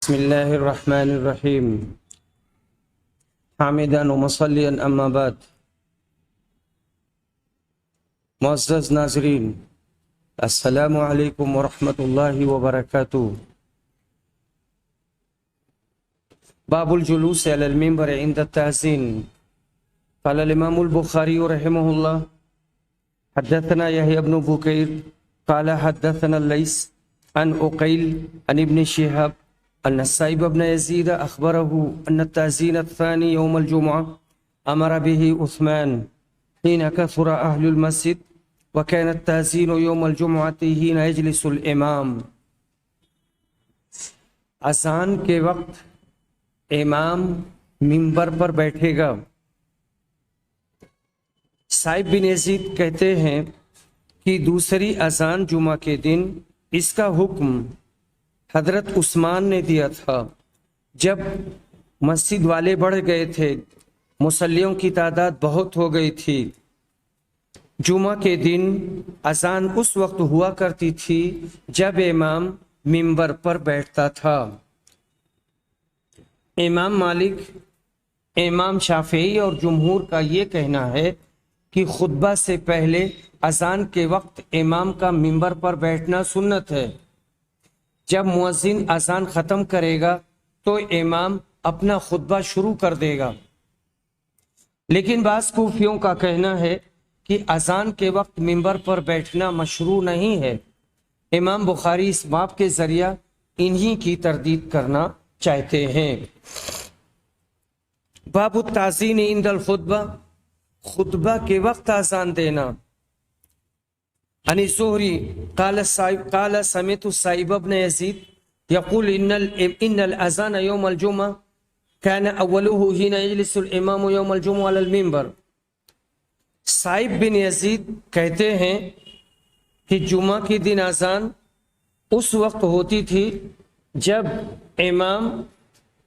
بسم الله الرحمن الرحيم حامدا ومصليا اما بعد معزز ناظرین السلام علیکم ورحمۃ اللہ وبرکاتہ۔ باب الجلوس علی المنبر عند التأذین۔ قال الامام البخاری رحمہ اللہ حدثنا یحیی بن بکیر قال حدثنا اللیث عن عقیل عن ابن شہاب ان السائب بن یزید اخبره ان التأذین الثانی یوم الجمعہ امر به عثمان حين كثر اہل المسجد وكان التأذین یوم الجمعہ حين يجلس الامام۔ اذان کے وقت امام منبر پر بیٹھے گا۔ سائب بن یزید کہتے ہیں کہ دوسری اذان جمعہ کے دن اس کا حکم حضرت عثمان نے دیا تھا۔ جب مسجد والے بڑھ گئے تھے، مصلیوں کی تعداد بہت ہو گئی تھی، جمعہ کے دن اذان اس وقت ہوا کرتی تھی جب امام منبر پر بیٹھتا تھا۔ امام مالک، امام شافعی اور جمہور کا یہ کہنا ہے کہ خطبہ سے پہلے اذان کے وقت امام کا منبر پر بیٹھنا سنت ہے۔ جب مؤذن اذان ختم کرے گا تو امام اپنا خطبہ شروع کر دے گا، لیکن بعض کوفیوں کا کہنا ہے کہ اذان کے وقت منبر پر بیٹھنا مشروع نہیں ہے۔ امام بخاری اس باب کے ذریعہ انہی کی تردید کرنا چاہتے ہیں۔ باب التأذین عند الخطبہ، خطبہ کے وقت اذان دینا۔ عن الزہری قال سمعت السائب بن یزید یقول ان الاذان یوم الجمعہ كان اوله حين يجلس الامام یوم الجمعہ علی المنبر۔ سائب بن یزید کہتے ہیں کہ جمعہ کی دن اذان اس وقت ہوتی تھی جب امام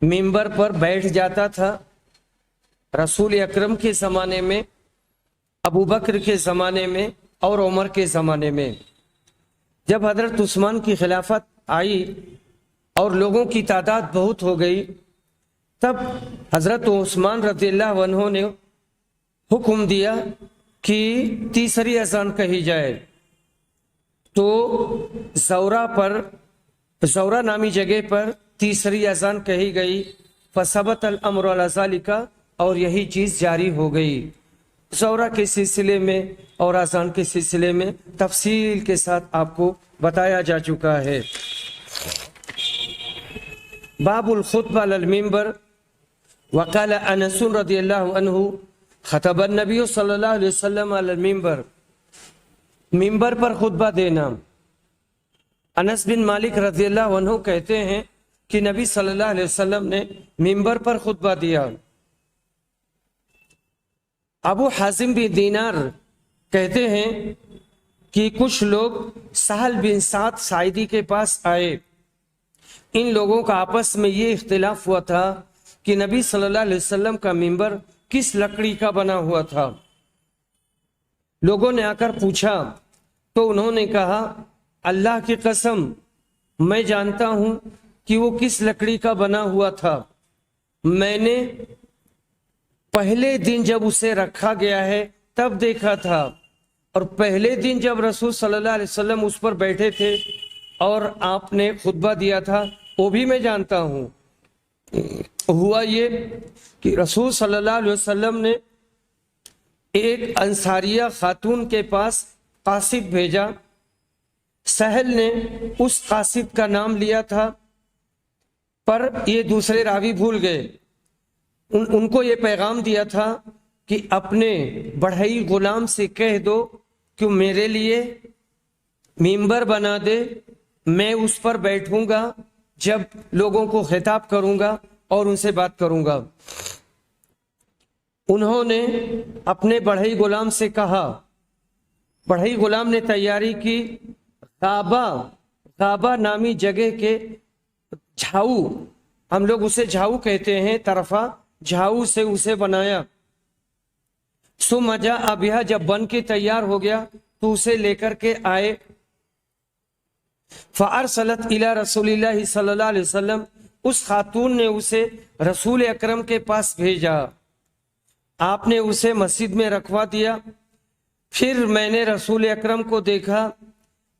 منبر پر بیٹھ جاتا تھا۔ رسول اکرم کے زمانے میں، ابو بکر کے زمانے میں اور عمر کے زمانے میں، جب حضرت عثمان کی خلافت آئی اور لوگوں کی تعداد بہت ہو گئی، تب حضرت عثمان رضی اللہ عنہ نے حکم دیا کہ تیسری اذان کہی جائے، تو زورا نامی جگہ پر تیسری اذان کہی گئی۔ فثبت الامر علی ذالک، اور یہی چیز جاری ہو گئی۔ زورا کے سلسلے میں اور اذان کے سلسلے میں تفصیل کے ساتھ آپ کو بتایا جا چکا ہے۔ باب الخطبہ علی المنبر۔ وقال انس رضی اللہ عنہ خطب النبی صلی اللہ علیہ وسلم علی المنبر، منبر پر خطبہ دینا۔ انس بن مالک رضی اللہ عنہ کہتے ہیں کہ نبی صلی اللہ علیہ وسلم نے منبر پر خطبہ دیا۔ ابو حازم بن دینار کہتے ہیں کہ کچھ لوگ سہل بن سعد ساعدی کے پاس آئے۔ ان لوگوں کا آپس میں یہ اختلاف ہوا تھا کہ نبی صلی اللہ علیہ وسلم کا منبر کس لکڑی کا بنا ہوا تھا۔ لوگوں نے آ کر پوچھا تو انہوں نے کہا، اللہ کی قسم میں جانتا ہوں کہ وہ کس لکڑی کا بنا ہوا تھا۔ میں نے پہلے دن جب اسے رکھا گیا ہے تب دیکھا تھا، اور پہلے دن جب رسول صلی اللہ علیہ وسلم اس پر بیٹھے تھے اور آپ نے خطبہ دیا تھا وہ بھی میں جانتا ہوں۔ ہوا یہ کہ رسول صلی اللہ علیہ وسلم نے ایک انصاریہ خاتون کے پاس قاصد بھیجا۔ سہل نے اس قاصد کا نام لیا تھا، پر یہ دوسرے راوی بھول گئے۔ ان کو یہ پیغام دیا تھا کہ اپنے بڑھئی غلام سے کہہ دو کہ میرے لیے منبر بنا دے، میں اس پر بیٹھوں گا جب لوگوں کو خطاب کروں گا اور ان سے بات کروں گا۔ انہوں نے اپنے بڑھئی غلام سے کہا، بڑھئی غلام نے تیاری کی، غابہ نامی جگہ کے جھاؤ، ہم لوگ اسے جھاؤ کہتے ہیں، طرفہ جھاؤ سے اسے بنایا۔ ثم جاء بها، جب بن کے تیار ہو گیا تو اسے لے کر کے آئے۔ فارسلت الى رسول اللہ صلی اللہ علیہ وسلم، اس خاتون نے اسے رسول اکرم کے پاس بھیجا، آپ نے اسے مسجد میں رکھوا دیا۔ پھر میں نے رسول اکرم کو دیکھا،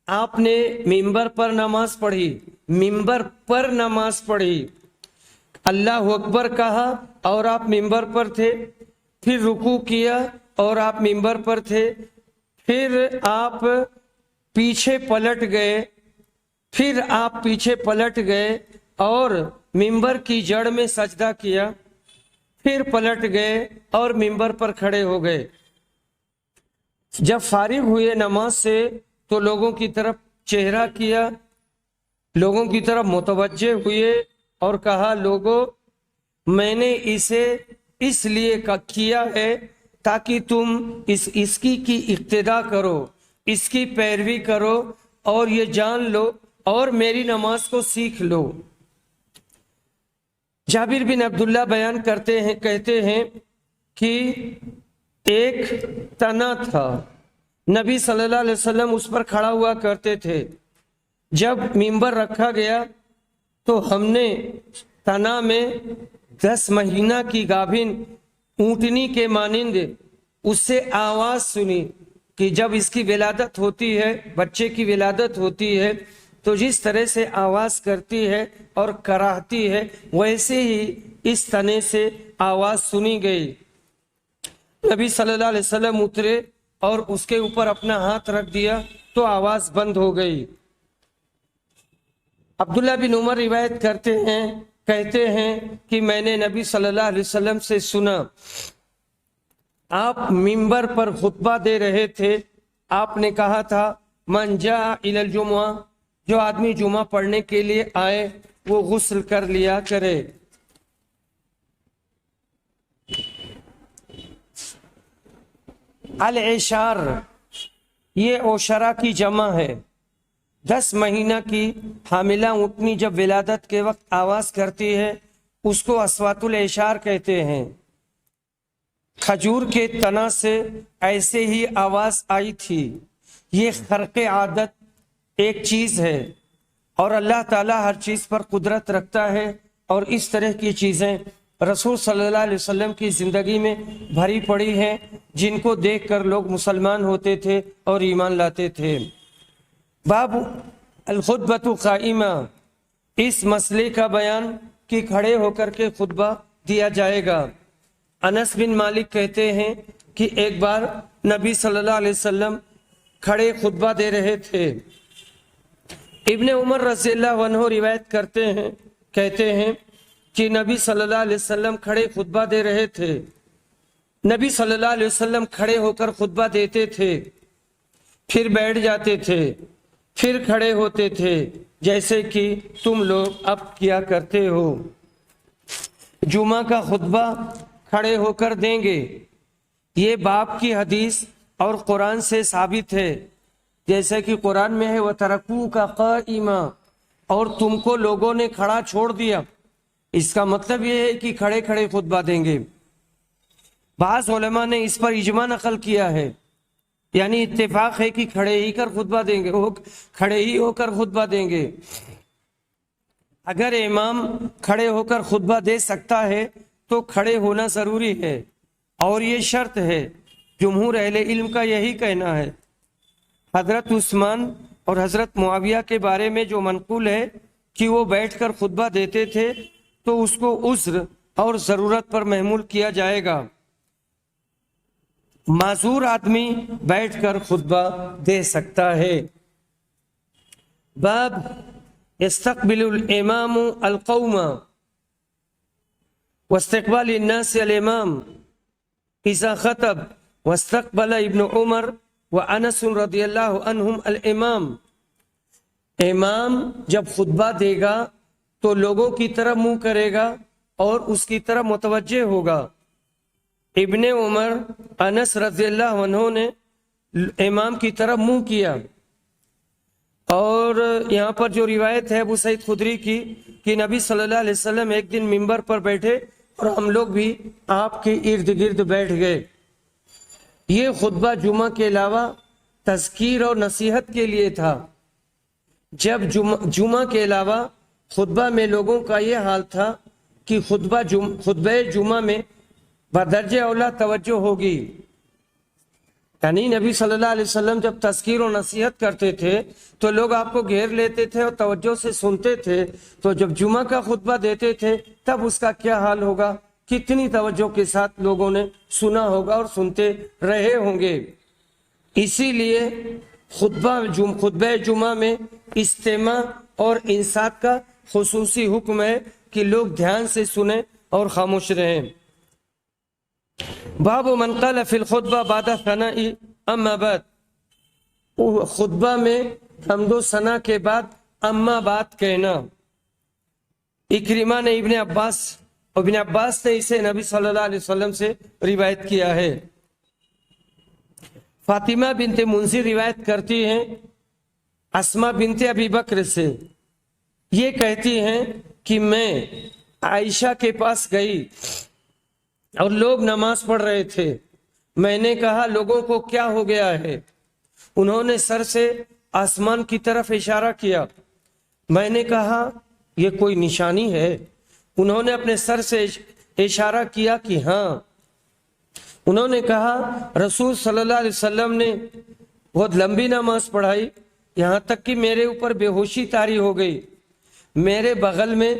آپ نے ممبر پر نماز پڑھی، ممبر پر نماز پڑھی، اللہ اکبر کہا اور آپ ممبر پر تھے، پھر رکوع کیا اور آپ ممبر پر تھے، پھر آپ پیچھے پلٹ گئے، پھر آپ پیچھے پلٹ گئے اور ممبر کی جڑ میں سجدہ کیا، پھر پلٹ گئے اور ممبر پر کھڑے ہو گئے۔ جب فارغ ہوئے نماز سے تو لوگوں کی طرف چہرہ کیا، لوگوں کی طرف متوجہ ہوئے اور کہا، لوگوں میں نے اسے اس لیے کیا ہے تاکہ تم اس کی اقتدا کرو، اس کی پیروی کرو اور یہ جان لو اور میری نماز کو سیکھ لو۔ جابر بن عبداللہ بیان کرتے ہیں، کہتے ہیں کہ ایک تنا تھا، نبی صلی اللہ علیہ وسلم اس پر کھڑا ہوا کرتے تھے۔ جب ممبر رکھا گیا تو ہم نے تنا میں 10 مہینہ کی گابھن اونٹنی کے مانند اس سے آواز سنی کہ جب اس کی ولادت ہوتی ہے، بچے کی ولادت ہوتی ہے تو جس طرح سے آواز کرتی ہے اور کراہتی ہے، ویسے ہی اس تنے سے آواز سنی گئی۔ نبی صلی اللہ علیہ وسلم اترے اور اس کے اوپر اپنا ہاتھ رکھ دیا تو آواز بند ہو گئی۔ عبداللہ بن عمر روایت کرتے ہیں، کہتے ہیں کہ میں نے نبی صلی اللہ علیہ وسلم سے سنا، آپ ممبر پر خطبہ دے رہے تھے، آپ نے کہا تھا، من جاء الی الجمعہ، جو آدمی جمعہ پڑھنے کے لیے آئے وہ غسل کر لیا کرے۔ العشار یہ اوشرا کی جمع ہے۔ 10 مہینہ کی حاملہ اونٹنی جب ولادت کے وقت آواز کرتی ہے اس کو اصوات العشار کہتے ہیں۔ کھجور کے تنا سے ایسے ہی آواز آئی تھی۔ یہ خرق عادت ایک چیز ہے اور اللہ تعالی ہر چیز پر قدرت رکھتا ہے، اور اس طرح کی چیزیں رسول صلی اللہ علیہ وسلم کی زندگی میں بھری پڑی ہیں، جن کو دیکھ کر لوگ مسلمان ہوتے تھے اور ایمان لاتے تھے۔ باب الخطبۃ قائمہ، اس مسئلے کا بیان کہ کھڑے ہو کر کے خطبہ دیا جائے گا۔ انس بن مالک کہتے ہیں کہ ایک بار نبی صلی اللہ علیہ وسلم کھڑے خطبہ دے رہے تھے۔ ابن عمر رضی اللہ عنہ روایت کرتے ہیں، کہتے ہیں کہ نبی صلی اللہ علیہ وسلم کھڑے خطبہ دے رہے تھے۔ نبی صلی اللہ علیہ وسلم کھڑے ہو کر خطبہ دیتے تھے، پھر بیٹھ جاتے تھے، پھر کھڑے ہوتے تھے، جیسے کہ تم لوگ اب کیا کرتے ہو۔ جمعہ کا خطبہ کھڑے ہو کر دیں گے، یہ باب کی حدیث اور قرآن سے ثابت ہے، جیسے کہ قرآن میں ہے وَتَرَكُوكَ قَائِمًا، اور تم کو لوگوں نے کھڑا چھوڑ دیا۔ اس کا مطلب یہ ہے کہ کھڑے کھڑے خطبہ دیں گے۔ بعض علماء نے اس پر اجماع نقل کیا ہے، یعنی اتفاق ہے کہ کھڑے ہی کر خطبہ دیں گے، کھڑے ہی ہو کر خطبہ دیں گے۔ اگر امام کھڑے ہو کر خطبہ دے سکتا ہے تو کھڑے ہونا ضروری ہے، اور یہ شرط ہے، جمہور اہل علم کا یہی کہنا ہے۔ حضرت عثمان اور حضرت معاویہ کے بارے میں جو منقول ہے کہ وہ بیٹھ کر خطبہ دیتے تھے تو اس کو عذر اور ضرورت پر محمول کیا جائے گا۔ معذور آدمی بیٹھ کر خطبہ دے سکتا ہے۔ باب یستقبل الامام القوم واستقبال الناس الامام اذا خطب، واستقبل ابن عمر وانس رضی اللہ عنہم الامام۔ امام جب خطبہ دے گا تو لوگوں کی طرف منہ کرے گا اور اس کی طرف متوجہ ہوگا۔ ابن عمر، انس رضی اللہ عنہ نے امام کی طرف منہ کیا۔ اور یہاں پر جو روایت ہے ابو سعید خدری کی کہ نبی صلی اللہ علیہ وسلم ایک دن ممبر پر بیٹھے اور ہم لوگ بھی آپ کے ارد گرد بیٹھ گئے۔ یہ خطبہ جمعہ کے علاوہ تذکیر اور نصیحت کے لیے تھا۔ جب جمعہ کے علاوہ خطبہ میں لوگوں کا یہ حال تھا کہ خطبہ جمعہ میں بدرجہ اولا توجہ ہوگی، یعنی نبی صلی اللہ علیہ وسلم جب تذکیر و نصیحت کرتے تھے تو لوگ آپ کو گھیر لیتے تھے اور توجہ سے سنتے تھے، تو جب جمعہ کا خطبہ دیتے تھے تب اس کا کیا حال ہوگا، کتنی توجہ کے ساتھ لوگوں نے سنا ہوگا اور سنتے رہے ہوں گے۔ اسی لیے خطبہ جمعہ میں استماع اور انصات کا خصوصی حکم ہے کہ لوگ دھیان سے سنیں اور خاموش رہیں۔ باب من قال فی الخطبہ بعد ثناء اما بعد، خطبہ میں حمد و ثنا کے بعد اما بعد کہنا۔ اکرمہ نے ابن عباس نے اسے نبی صلی اللہ علیہ وسلم سے روایت کیا ہے۔ فاطمہ بنت منذر روایت کرتی ہیں اسماء بنت ابی بکر سے، یہ کہتی ہیں کہ میں عائشہ کے پاس گئی اور لوگ نماز پڑھ رہے تھے، میں نے کہا لوگوں کو کیا ہو گیا ہے؟ انہوں نے سر سے آسمان کی طرف اشارہ کیا، میں نے کہا یہ کوئی نشانی ہے؟ انہوں نے اپنے سر سے اشارہ کیا کہ ہاں۔ انہوں نے کہا رسول صلی اللہ علیہ وسلم نے بہت لمبی نماز پڑھائی، یہاں تک کہ میرے اوپر بے ہوشی طاری ہو گئی، میرے بغل میں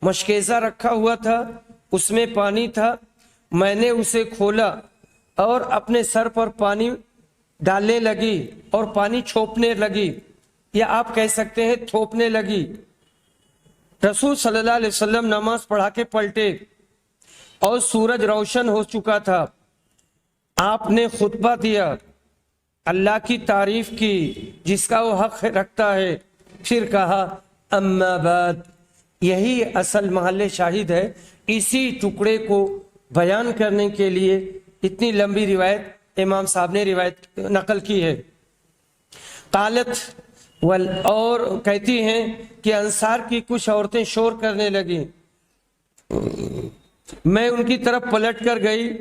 مشکیزہ رکھا ہوا تھا، اس میں پانی تھا، میں نے اسے کھولا اور اپنے سر پر پانی ڈالنے لگی اور پانی چھوپنے لگی، یا آپ کہہ سکتے ہیں تھوپنے لگی۔ رسول صلی اللہ علیہ وسلم نماز پڑھا کے پلٹے اور سورج روشن ہو چکا تھا، آپ نے خطبہ دیا، اللہ کی تعریف کی جس کا وہ حق رکھتا ہے، پھر کہا اما بعد۔ یہی اصل محل شاہد ہے، اسی ٹکڑے کو بیان کرنے کے لیے اتنی لمبی روایت امام صاحب نے روایت نقل کی ہے۔ قالت اور کہتی ہیں کہ انصار کی کچھ عورتیں شور کرنے لگیں، میں ان کی طرف پلٹ کر گئی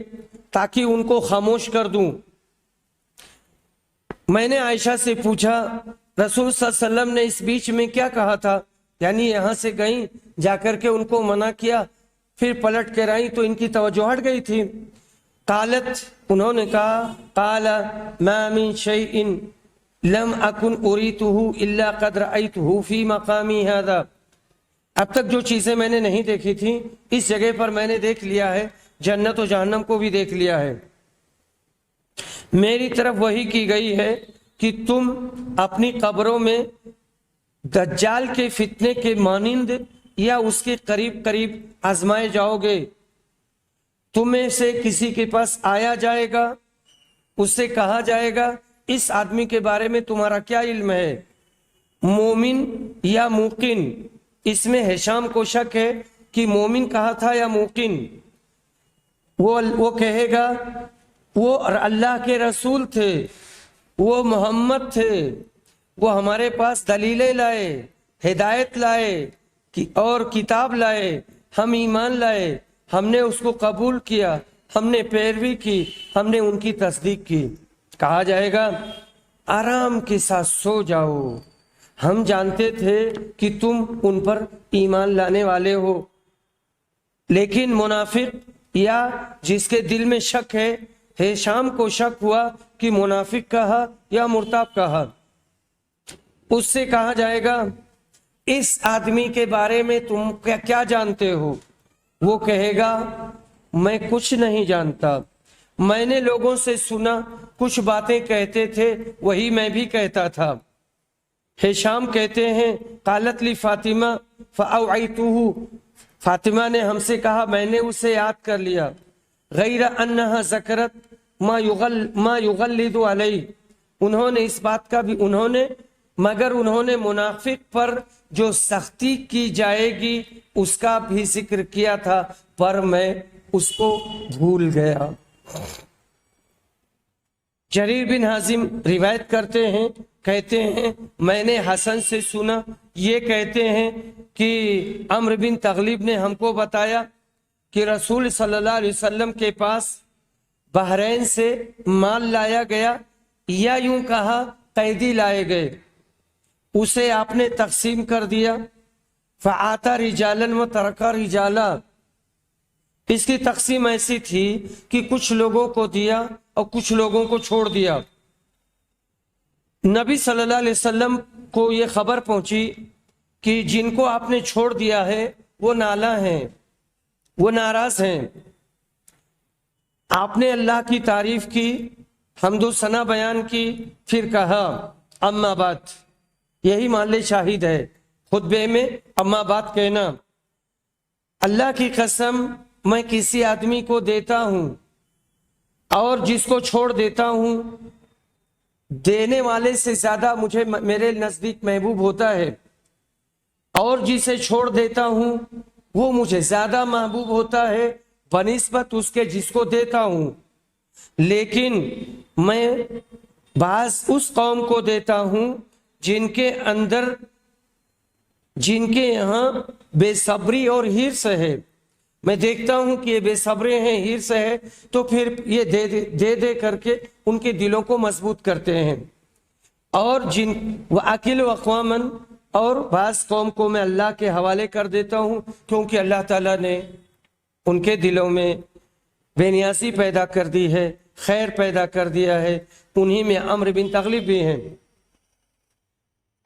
تاکہ ان کو خاموش کر دوں۔ میں نے عائشہ سے پوچھا رسول صلی اللہ علیہ وسلم نے اس بیچ میں کیا کہا تھا؟ یعنی یہاں سے گئیں، جا کر کے ان کو منع کیا، پھر پلٹ کر آئیں تو ان کی توجہ ہٹ گئی تھی۔ قالت انہوں نے کہا قال ما من شيء لم اكن اريته الا قد رايته في مقامي هذا، اب تک جو چیزیں میں نے نہیں دیکھی تھی اس جگہ پر میں نے دیکھ لیا ہے، جنت و جہنم کو بھی دیکھ لیا ہے۔ میری طرف وحی کی گئی ہے کہ تم اپنی قبروں میں دجال کے فتنے کے مانند یا اس کے قریب قریب آزمائے جاؤ گے۔ تم میں سے کسی کے پاس آیا جائے گا، اس سے کہا جائے گا اس آدمی کے بارے میں تمہارا کیا علم ہے، مومن یا موقن؟ اس میں ہشام کو شک ہے کہ مومن کہا تھا یا موقن۔ وہ کہے گا وہ اللہ کے رسول تھے، وہ محمد تھے، وہ ہمارے پاس دلیلیں لائے، ہدایت لائے اور کتاب لائے، ہم ایمان لائے، ہم نے اس کو قبول کیا، ہم نے پیروی کی، ہم نے ان کی تصدیق کی۔ کہا جائے گا آرام کے ساتھ سو جاؤ، ہم جانتے تھے کہ تم ان پر ایمان لانے والے ہو۔ لیکن منافق یا جس کے دل میں شک ہے، ہشام کو شک ہوا کہ منافق کہا یا مرتاب کہا، اس سے کہا جائے گا اس آدمی کے بارے میں تم کیا جانتے ہو؟ وہ کہے گا میں کچھ نہیں جانتا، میں نے لوگوں سے سنا کچھ باتیں کہتے تھے وہی میں بھی کہتا تھا۔ ہشام کہتے ہیں قالت لی فاطمہ فاوعیتہ، فاطمہ نے ہم سے کہا میں نے اسے یاد کر لیا، غیر انہا ذکرت ما یغلظ علیہ، انہوں نے اس بات کا بھی مگر انہوں نے منافق پر جو سختی کی جائے گی اس کا بھی ذکر کیا تھا، پر میں اس کو بھول گیا۔ جریر بن حازم روایت کرتے ہیں، کہتے ہیں میں نے حسن سے سنا، یہ کہتے ہیں کہ عمرو بن تغلیب نے ہم کو بتایا کہ رسول صلی اللہ علیہ وسلم کے پاس بحرین سے مال لایا گیا، یا یوں کہا قیدی لائے گئے، اسے آپ نے تقسیم کر دیا، فآتا رجالن و ترکا رجالا، اس کی تقسیم ایسی تھی کہ کچھ لوگوں کو دیا اور کچھ لوگوں کو چھوڑ دیا۔ نبی صلی اللہ علیہ وسلم کو یہ خبر پہنچی کہ جن کو آپ نے چھوڑ دیا ہے وہ نالاں ہیں، وہ ناراض ہیں۔ آپ نے اللہ کی تعریف کی، حمد و ثنا بیان کی، پھر کہا اما بعد، یہی محل شاہد ہے خطبے میں اما بعد کہنا۔ اللہ کی قسم میں کسی آدمی کو دیتا ہوں اور جس کو چھوڑ دیتا ہوں، دینے والے سے زیادہ مجھے میرے نزدیک محبوب ہوتا ہے، اور جسے چھوڑ دیتا ہوں وہ مجھے زیادہ محبوب ہوتا ہے بنسبت اس کے جس کو دیتا ہوں۔ لیکن میں بعض اس قوم کو دیتا ہوں جن کے یہاں بے صبری اور حرص ہے، میں دیکھتا ہوں کہ یہ بے صبرے ہیں، حرص ہے، تو پھر یہ دے کر کے ان کے دلوں کو مضبوط کرتے ہیں۔ اور وَأَكِلُ أَقْوَامًا، اور بعض قوم کو میں اللہ کے حوالے کر دیتا ہوں، کیونکہ اللہ تعالیٰ نے ان کے دلوں میں بے نیازی پیدا کر دی ہے، خیر پیدا کر دیا ہے، انہی میں عمرو بن تغلب بھی ہیں۔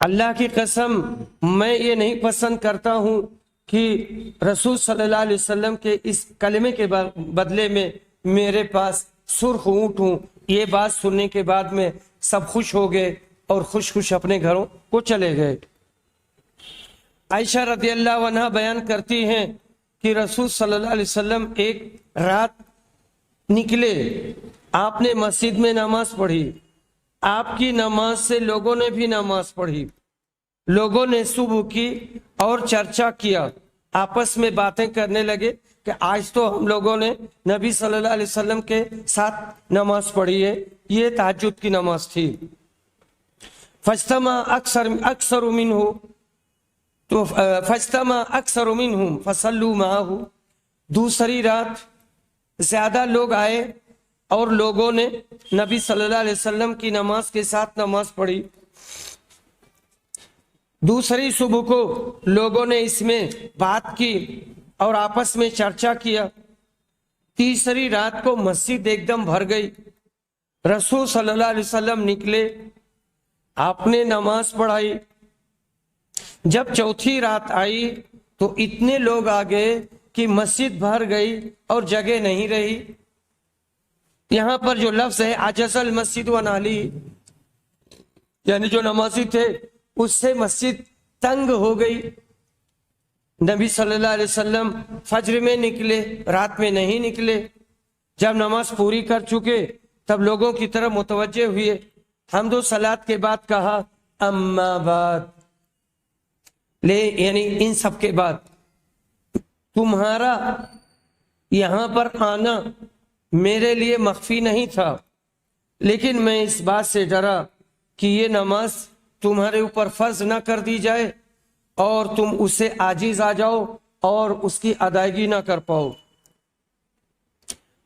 اللہ کی قسم میں یہ نہیں پسند کرتا ہوں کہ رسول صلی اللہ علیہ وسلم کے اس کلمے کے بدلے میں میرے پاس سرخ اونٹ ہوں۔ یہ بات سننے کے بعد میں سب خوش ہو گئے اور خوش اپنے گھروں کو چلے گئے۔ عائشہ رضی اللہ عنہا بیان کرتی ہیں کہ رسول صلی اللہ علیہ وسلم ایک رات نکلے، آپ نے مسجد میں نماز پڑھی، آپ کی نماز سے لوگوں نے بھی نماز پڑھی، لوگوں نے صبح کی اور چرچا کیا، آپس میں باتیں کرنے لگے کہ آج تو ہم لوگوں نے نبی صلی اللہ علیہ وسلم کے ساتھ نماز پڑھی ہے، یہ تہجد کی نماز تھی۔ فاجتمع اکثر منہ تو فاجتمع اکثر منہم فصلوا معہ، دوسری رات زیادہ لوگ آئے اور لوگوں نے نبی صلی اللہ علیہ وسلم کی نماز کے ساتھ نماز پڑھی۔ دوسری صبح کو لوگوں نے اس میں بات کی اور آپس میں چرچا کیا۔ تیسری رات کو مسجد ایک دم بھر گئی، رسول صلی اللہ علیہ وسلم نکلے، آپ نے نماز پڑھائی۔ جب چوتھی رات آئی تو اتنے لوگ آ گئے کہ مسجد بھر گئی اور جگہ نہیں رہی۔ یہاں پر جو لفظ ہے عجز المسجد ونالی، یعنی جو نمازی تھے اس سے مسجد تنگ ہو گئی۔ نبی صلی اللہ علیہ وسلم فجر میں نکلے، رات میں نہیں نکلے۔ جب نماز پوری کر چکے تب لوگوں کی طرف متوجہ ہوئے، حمد و صلات کے بعد کہا اما بعد، یعنی ان سب کے بعد تمہارا یہاں پر آنا میرے لیے مخفی نہیں تھا، لیکن میں اس بات سے ڈرا کہ یہ نماز تمہارے اوپر فرض نہ کر دی جائے اور تم اس سے عاجز آ جاؤ اور اس کی ادائیگی نہ کر پاؤ۔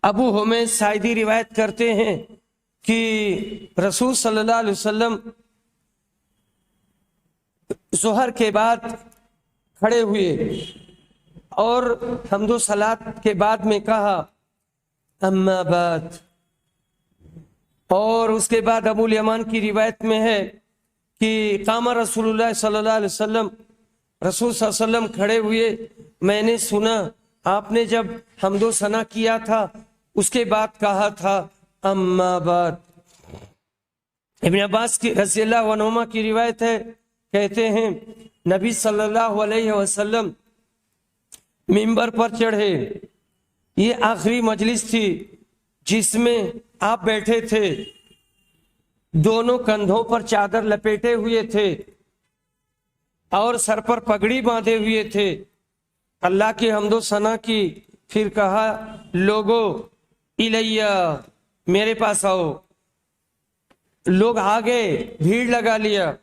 ابو حمید ساعدی روایت کرتے ہیں کہ رسول صلی اللہ علیہ وسلم ظہر کے بعد کھڑے ہوئے اور حمد و صلات کے بعد میں کہا اما بعد، اور اس کے بعد ابو الیمان کی روایت میں ہے کہ قام رسول اللہ صلی اللہ علیہ وسلم، رسول صلی اللہ علیہ وسلم کھڑے ہوئے، میں نے سنا آپ نے جب حمد و ثنا کیا تھا اس کے بعد کہا تھا اما بعد۔ ابن عباس کی رضی اللہ عنہما کی روایت ہے، کہتے ہیں نبی صلی اللہ علیہ وسلم منبر پر چڑھے، یہ آخری مجلس تھی جس میں آپ بیٹھے تھے، دونوں کندھوں پر چادر لپیٹے ہوئے تھے اور سر پر پگڑی باندھے ہوئے تھے، اللہ کی حمد و ثنا کی، پھر کہا لوگو الیہ، میرے پاس آؤ، لوگ آ گئے، بھیڑ لگا لیا،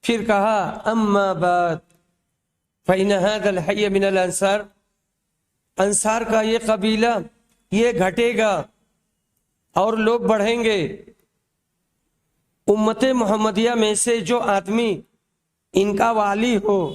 پھر کہا اما بعد فإن هذا الحي من الانصار، انصار کا یہ قبیلہ یہ گھٹے گا اور لوگ بڑھیں گے، امت محمدیہ میں سے جو آدمی ان کا والی ہو،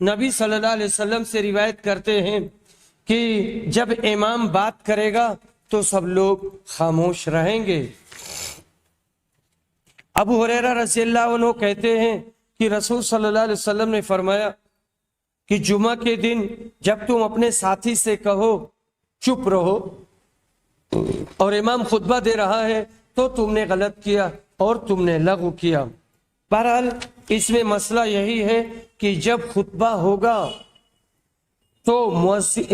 نبی صلی اللہ علیہ وسلم سے روایت کرتے ہیں کہ جب امام بات کرے گا تو سب لوگ خاموش رہیں گے۔ ابو ہریرہ رضی اللہ عنہ کہتے ہیں کہ رسول صلی اللہ علیہ وسلم نے فرمایا کہ جمعہ کے دن جب تم اپنے ساتھی سے کہو چپ رہو اور امام خطبہ دے رہا ہے تو تم نے غلط کیا اور تم نے لغو کیا۔ بہرحال اس میں مسئلہ یہی ہے کہ جب خطبہ ہوگا تو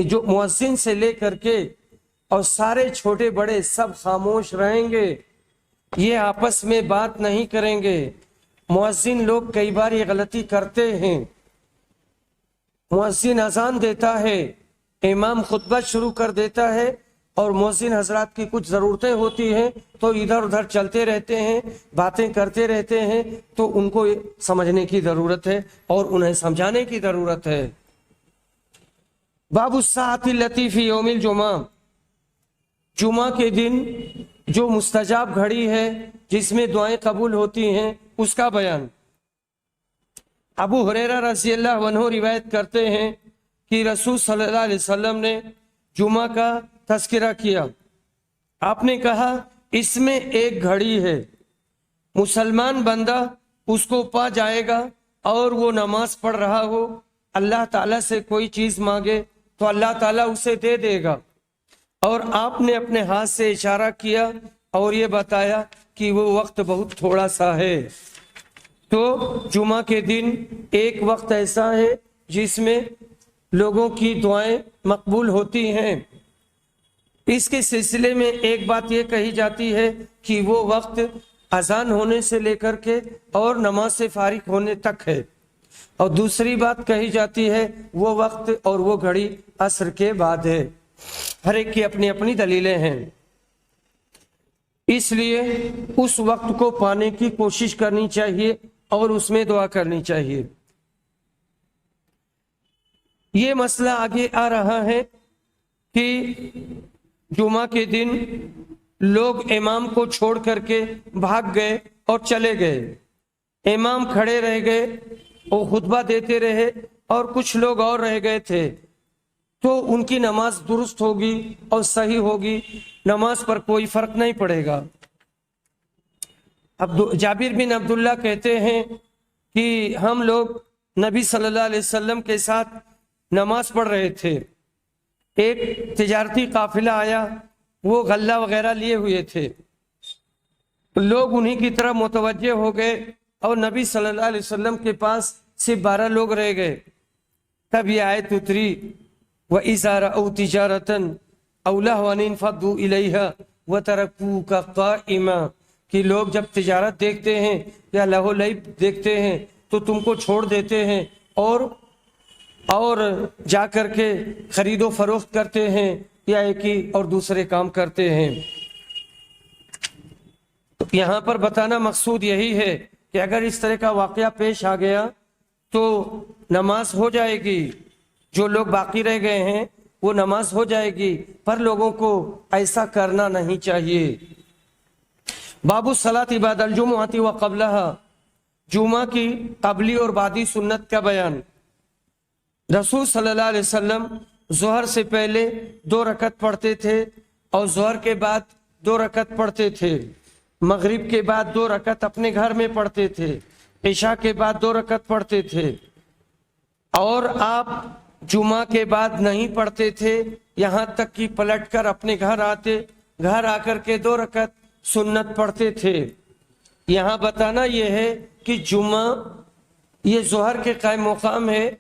جو مؤذن سے لے کر کے اور سارے چھوٹے بڑے سب خاموش رہیں گے، یہ آپس میں بات نہیں کریں گے۔ مؤذن لوگ کئی بار یہ غلطی کرتے ہیں، مؤذن اذان دیتا ہے، امام خطبہ شروع کر دیتا ہے اور مؤذن حضرات کی کچھ ضرورتیں ہوتی ہیں تو ادھر ادھر چلتے رہتے ہیں، باتیں کرتے رہتے ہیں، تو ان کو سمجھنے کی ضرورت ہے اور انہیں سمجھانے کی ضرورت ہے۔ باب الساعۃ التی فی یوم الجمعہ، جمعہ کے دن جو مستجاب گھڑی ہے جس میں دعائیں قبول ہوتی ہیں اس کا بیان۔ ابو ہریرہ رضی اللہ عنہ روایت کرتے ہیں کہ رسول صلی اللہ علیہ وسلم نے جمعہ کا تذکرہ کیا۔ آپ نے کہا اس میں ایک گھڑی ہے، مسلمان بندہ اس کو پا جائے گا اور وہ نماز پڑھ رہا ہو، اللہ تعالیٰ سے کوئی چیز مانگے تو اللہ تعالیٰ اسے دے دے گا۔ اور آپ نے اپنے ہاتھ سے اشارہ کیا اور یہ بتایا کہ وہ وقت بہت تھوڑا سا ہے۔ تو جمعہ کے دن ایک وقت ایسا ہے جس میں لوگوں کی دعائیں مقبول ہوتی ہیں۔ اس کے سلسلے میں ایک بات یہ کہی جاتی ہے کہ وہ وقت اذان ہونے سے لے کر کے اور نماز سے فارغ ہونے تک ہے، اور دوسری بات کہی جاتی ہے وہ وقت اور وہ گھڑی عصر کے بعد ہے۔ ہر ایک کی اپنی اپنی دلیلیں ہیں، اس لیے اس وقت کو پانے کی کوشش کرنی چاہیے اور اس میں دعا کرنی چاہیے۔ یہ مسئلہ آگے آ رہا ہے کہ جمعہ کے دن لوگ امام کو چھوڑ کر کے بھاگ گئے اور چلے گئے، امام کھڑے رہ گئے اور خطبہ دیتے رہے اور کچھ لوگ اور رہ گئے تھے، تو ان کی نماز درست ہوگی اور صحیح ہوگی، نماز پر کوئی فرق نہیں پڑے گا۔ جابر بن عبداللہ کہتے ہیں کہ ہم لوگ نبی صلی اللہ علیہ وسلم کے ساتھ نماز پڑھ رہے تھے، ایک تجارتی قافلہ آیا، وہ غلہ وغیرہ لیے ہوئے تھے، لوگ انہی کی طرف متوجہ ہو گئے اور نبی صلی اللہ علیہ وسلم کے پاس صرف 12 لوگ رہ گئے۔ تب یہ آیت اتری وَإِذَا رَأَوْا تِجَارَةً أَوْ لَهْوًا انفضوا إِلَيْهَا وَتَرَكُوكَ قَائِمًا، کہ لوگ جب تجارت دیکھتے ہیں یا لہو لعب دیکھتے ہیں تو تم کو چھوڑ دیتے ہیں اور جا کر کے خرید و فروخت کرتے ہیں یا ایک ہی اور دوسرے کام کرتے ہیں۔ یہاں پر بتانا مقصود یہی ہے کہ اگر اس طرح کا واقعہ پیش آ گیا تو نماز ہو جائے گی، جو لوگ باقی رہ گئے ہیں وہ نماز ہو جائے گی، پر لوگوں کو ایسا کرنا نہیں چاہیے۔ باب الصلاۃ بعد الجمعۃ وقبلها، جمعہ کی قبلی اور بعدی سنت کا بیان۔ رسول صلی اللہ علیہ وسلم ظہر سے پہلے 2 رکعت پڑھتے تھے اور ظہر کے بعد 2 رکعت پڑھتے تھے، مغرب کے بعد 2 رکعت اپنے گھر میں پڑھتے تھے، عشاء کے بعد 2 رکعت پڑھتے تھے، اور آپ جمعہ کے بعد نہیں پڑھتے تھے یہاں تک کہ پلٹ کر اپنے گھر آتے، گھر آ کر کے 2 رکعت سنت پڑھتے تھے۔ یہاں بتانا یہ ہے کہ جمعہ یہ ظہر کے قائم مقام ہے،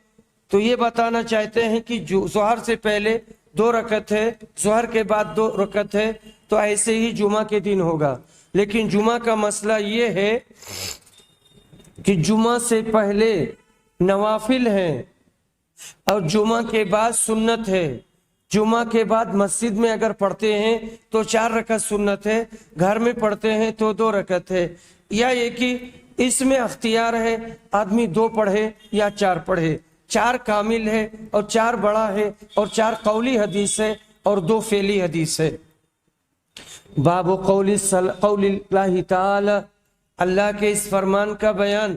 تو یہ بتانا چاہتے ہیں کہ ظہر سے پہلے 2 رکعت ہے، ظہر کے بعد 2 رکعت ہے، تو ایسے ہی جمعہ کے دن ہوگا۔ لیکن جمعہ کا مسئلہ یہ ہے کہ جمعہ سے پہلے نوافل ہیں اور جمعہ کے بعد سنت ہے۔ جمعہ کے بعد مسجد میں اگر پڑھتے ہیں تو 4 رکعت سنت ہے، گھر میں پڑھتے ہیں تو 2 رکعت ہے، یا یہ کہ اس میں اختیار ہے آدمی 2 پڑھے یا 4 پڑھے، 4 کامل ہے اور 4 بڑا ہے اور 4 قولی حدیث ہے اور 2 فعلی حدیث ہے۔ باب قول اللہ تعالی، اللہ کے اس فرمان کا بیان،